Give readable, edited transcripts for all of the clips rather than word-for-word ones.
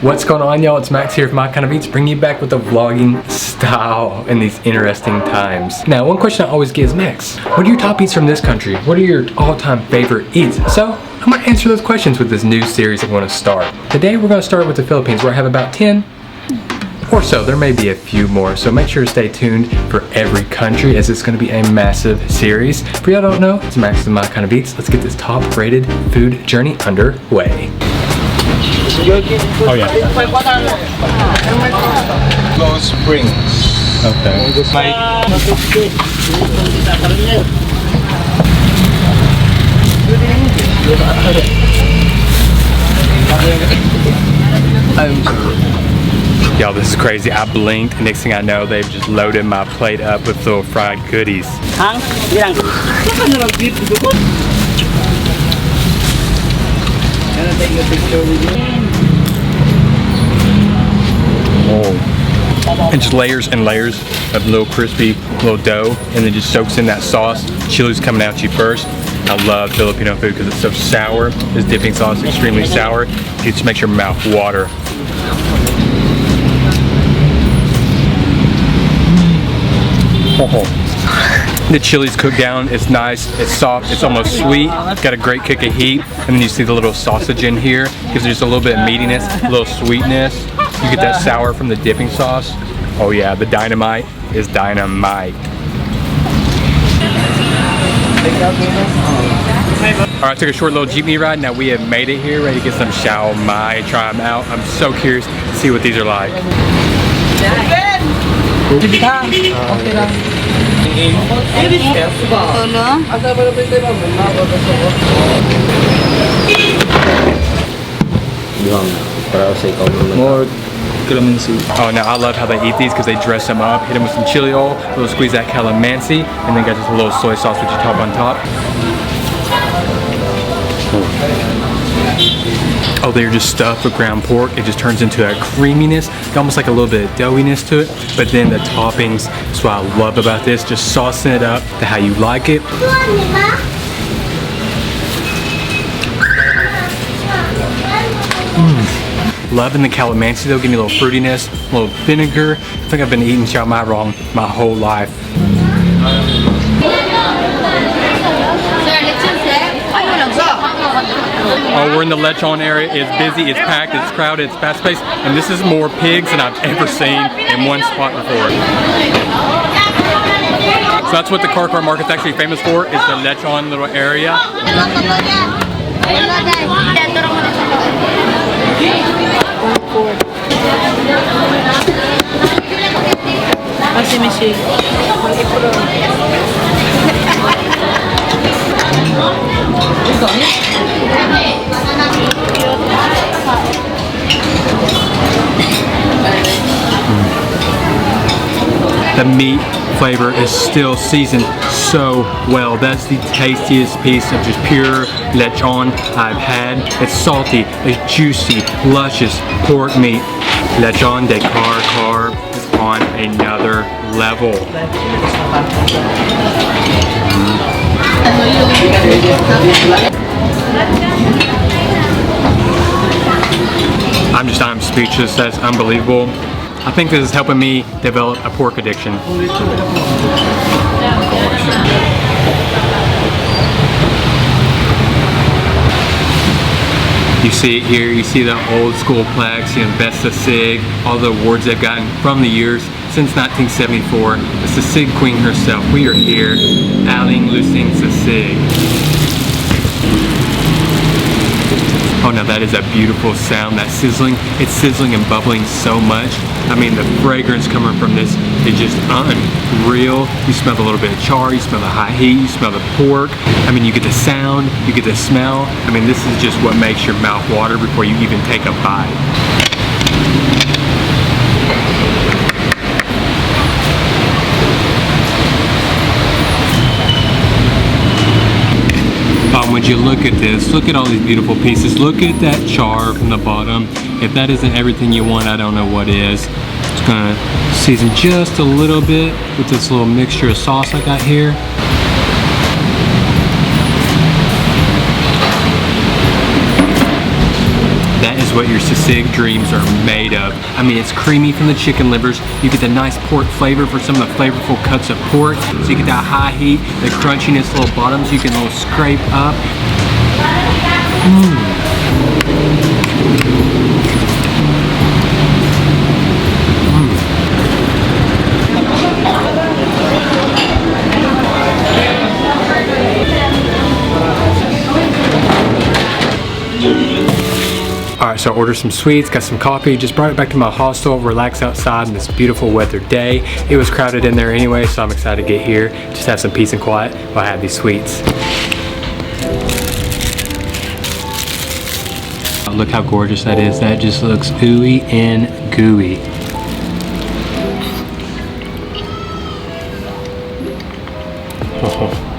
What's going on, y'all? It's Max here from My Kind of Eats, bringing you back with the vlogging style in these interesting times. Now, one question I always get is, Max, what are your top eats from this country? What are your all-time favorite eats? So, I'm gonna answer those questions with this new series I'm gonna start. Today, we're gonna start with the Philippines, where I have about 10 or so. There may be a few more, so make sure to stay tuned for every country, as it's gonna be a massive series. For y'all don't know, it's Max with My Kind of Eats. Let's get this top-rated food journey underway. Oh yeah. Close Springs. Okay. Y'all, this is crazy. I blinked, and next thing I know, they've just loaded my plate up with little fried goodies. And just layers and layers of little crispy little dough, and then just soaks in that sauce. Chili's coming out you first. I love Filipino food because it's so sour. This dipping sauce is extremely sour. It just makes your mouth water. The chili's cooked down, it's nice, it's soft, it's almost sweet, got a great kick of heat, and then you see the little sausage in here, gives it just a little bit of meatiness, a little sweetness. You get that sour from the dipping sauce. Oh yeah, the dynamite is dynamite. Alright, took a short little jeepney ride. Now we have made it here, ready to get some shao mai, try them out. I'm so curious to see what these are like. More calamansi. Oh, now I love how they eat these because they dress them up, hit them with some chili oil, a little squeeze that calamansi, and then got just a little soy sauce which you top on top. Oh, they're just stuffed with ground pork. It just turns into a creaminess, almost like a little bit of doughiness to it. But then the toppings, that's what I love about this, just saucing it up to how you like it. Loving the calamansi though, give me a little fruitiness, a little vinegar. I think I've been eating shao mai wrong my whole life. Oh, we're in the Lechon area. It's busy, it's packed, it's crowded, it's fast-paced, and this is more pigs than I've ever seen in one spot before. So that's what the Carcar market's actually famous for, is the Lechon little area. The meat flavor is still seasoned so well. That's the tastiest piece of just pure lechon I've had. It's salty, it's juicy, luscious pork meat. Lechon de Carcar is on another level. I'm speechless. That's unbelievable. I think this is helping me develop a pork addiction. You see it here, you see the old school plaques, you know, best sisig, all the awards they've gotten from the years since 1974. The sisig queen herself. We are here, Aling Lusing Sisig. Oh, now that is a beautiful sound, that sizzling. It's sizzling and bubbling so much. I mean, the fragrance coming from this is just unreal. You smell a little bit of char, you smell the high heat, you smell the pork. I mean, you get the sound, you get the smell. I mean, this is just what makes your mouth water before you even take a bite. Would you look at this? Look at all these beautiful pieces. Look at that char from the bottom. If that isn't everything you want, I don't know what is. Just gonna season just a little bit with this little mixture of sauce I got here. That is what your sisig dreams are made of. I mean, it's creamy from the chicken livers. You get the nice pork flavor for some of the flavorful cuts of pork. So you get that high heat, the crunchiness, little bottoms you can little scrape up. Alright, so I ordered some sweets, got some coffee, just brought it back to my hostel, relax outside in this beautiful weather day. It was crowded in there anyway, so I'm excited to get here, just have some peace and quiet while I have these sweets. Oh, look how gorgeous that is. That just looks ooey and gooey.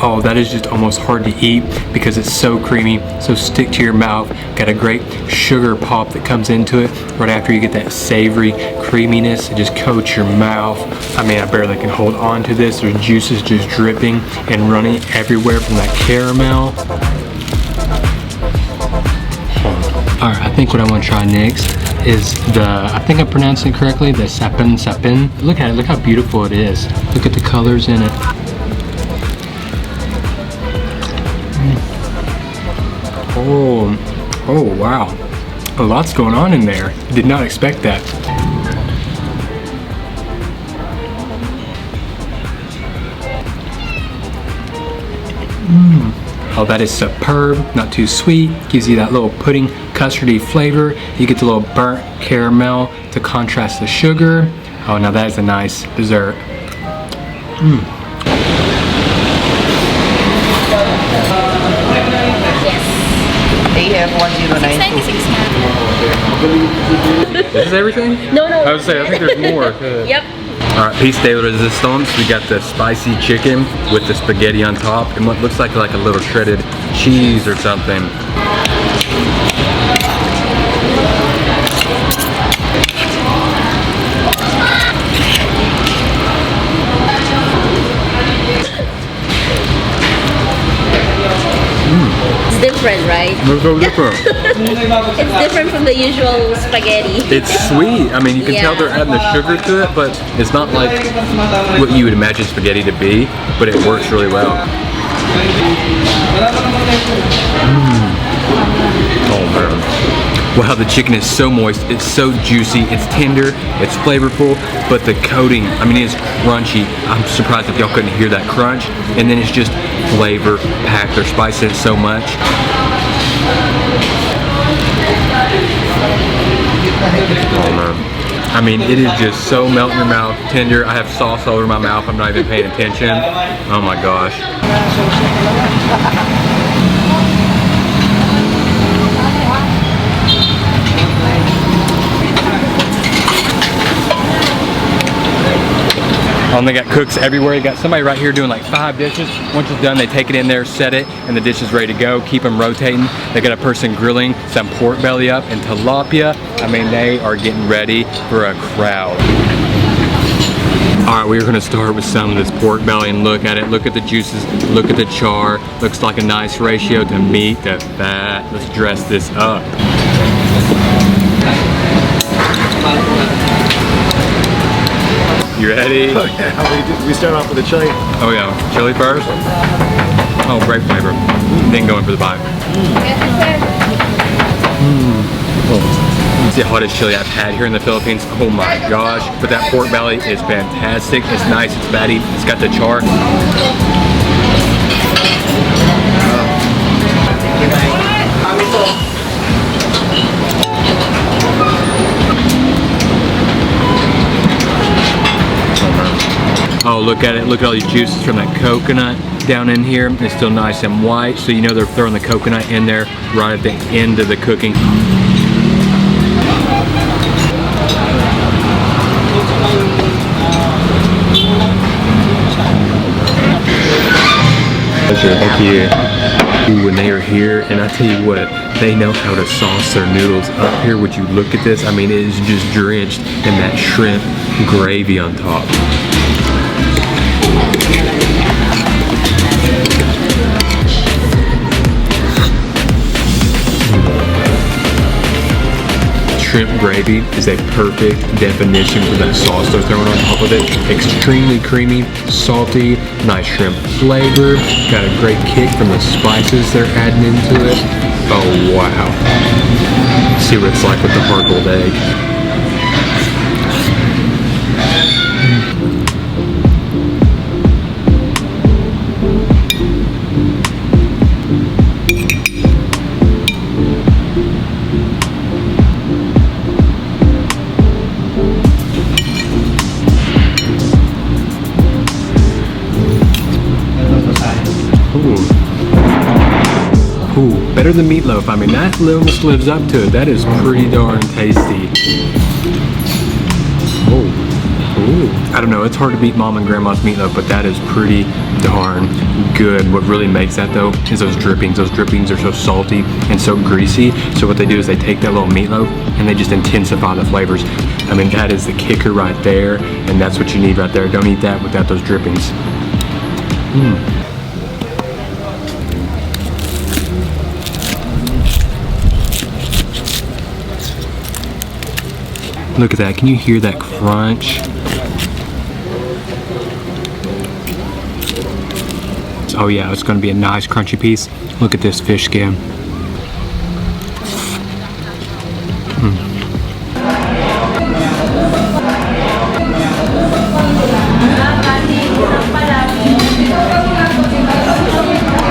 Oh, that is just almost hard to eat because it's so creamy, so stick to your mouth. Got a great sugar pop that comes into it right after you get that savory creaminess. It just coats your mouth. I mean, I barely can hold on to this. There's juices just dripping and running everywhere from that caramel. Alright, I think what I want to try next is I think I'm pronouncing it correctly, the sapin. Look at it, look how beautiful it is. Look at the colors in it. Oh wow, a lot's going on in there. Did not expect that. Oh, that is superb, not too sweet, gives you that little pudding custardy flavor. You get the little burnt caramel to contrast the sugar. Oh, now that is a nice dessert. They have 1092. This is everything? No. I would say, I think there's more. Yep. Alright, piece de resistance. We got the spicy chicken with the spaghetti on top and what looks like a little shredded cheese or something. It's different, right? It's so different. It's different from the usual spaghetti. It's sweet. I mean, you can tell they're adding the sugar to it, but it's not like what you would imagine spaghetti to be, but it works really well. Oh man. Wow, the chicken is so moist, it's so juicy, it's tender, it's flavorful, but the coating, I mean, it's crunchy. I'm surprised if y'all couldn't hear that crunch. And then it's just flavor packed. They're spicing it so much. Oh man. I mean, it is just so melt in your mouth, tender. I have sauce all over my mouth, I'm not even paying attention. Oh my gosh. They got cooks everywhere. You got somebody right here doing like 5 dishes. Once it's done, they take it in there, set it, and the dish is ready to go. Keep them rotating. They got a person grilling some pork belly up and tilapia. I mean, they are getting ready for a crowd. Alright, we're gonna start with some of this pork belly and look at it. Look at the juices, look at the char. Looks like a nice ratio to meat to fat. Let's dress this up. You ready? Oh yeah, we start off with the chili. Oh yeah, chili first. Oh, great flavor. Then going for the bite. It's the hottest chili I've had here in the Philippines. Oh my gosh. But that pork belly is fantastic. It's nice, it's fatty, it's got the char. Oh, look at it. Look at all these juices from that coconut down in here. It's still nice and white, so you know they're throwing the coconut in there right at the end of the cooking. Pleasure. Thank you. Ooh, when they are here, and I tell you what, they know how to sauce their noodles up here. Would you look at this? I mean, it is just drenched in that shrimp gravy on top. shrimp gravy is a perfect definition for that sauce they're throwing on top of it. Extremely creamy, salty, nice shrimp flavor. Got a great kick from the spices they're adding into it. Oh wow. See what it's like with the hard-boiled egg. Ooh, better than meatloaf. I mean, that almost lives up to it. That is pretty darn tasty. Ooh. I don't know, it's hard to beat mom and grandma's meatloaf, but that is pretty darn good. What really makes that though is those drippings. Those drippings are so salty and so greasy. So what they do is they take that little meatloaf and they just intensify the flavors. I mean, that is the kicker right there, and that's what you need right there. Don't eat that without those drippings. Look at that, can you hear that crunch? Oh yeah, it's gonna be a nice crunchy piece. Look at this fish skin.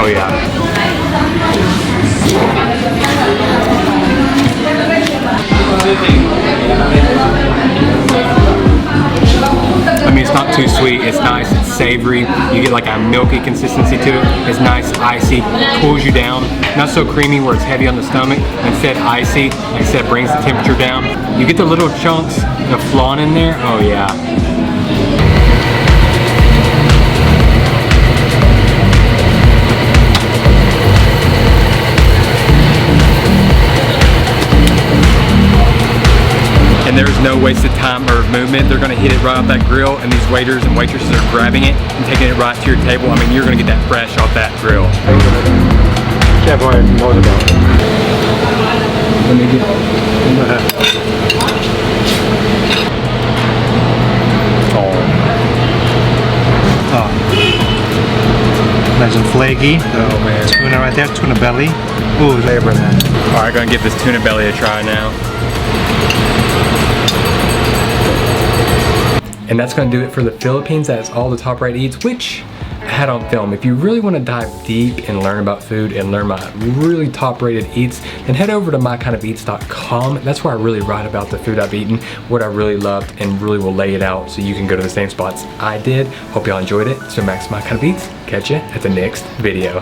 Oh yeah. I mean, it's not too sweet, it's nice, it's savory, you get like a milky consistency to it, it's nice, icy, cools you down, not so creamy where it's heavy on the stomach, instead icy, like I said, brings the temperature down. You get the little chunks of flan in there, oh yeah. And there's no wasted time or movement. They're gonna hit it right off that grill, and these waiters and waitresses are grabbing it and taking it right to your table. I mean, you're gonna get that fresh off that grill. Chef, I know about it. Let me get Nice and flaky. Oh man. Tuna right there, tuna belly. Ooh, flavor man. All right, gonna give this tuna belly a try now. And that's gonna do it for the Philippines. That's all the top right eats, which I had on film. If you really wanna dive deep and learn about food and learn my really top rated eats, then head over to mykindofelats.com. That's where I really write about the food I've eaten, what I really loved, and really will lay it out so you can go to the same spots I did. Hope y'all enjoyed it. So Max My Kind of Eats, catch you at the next video.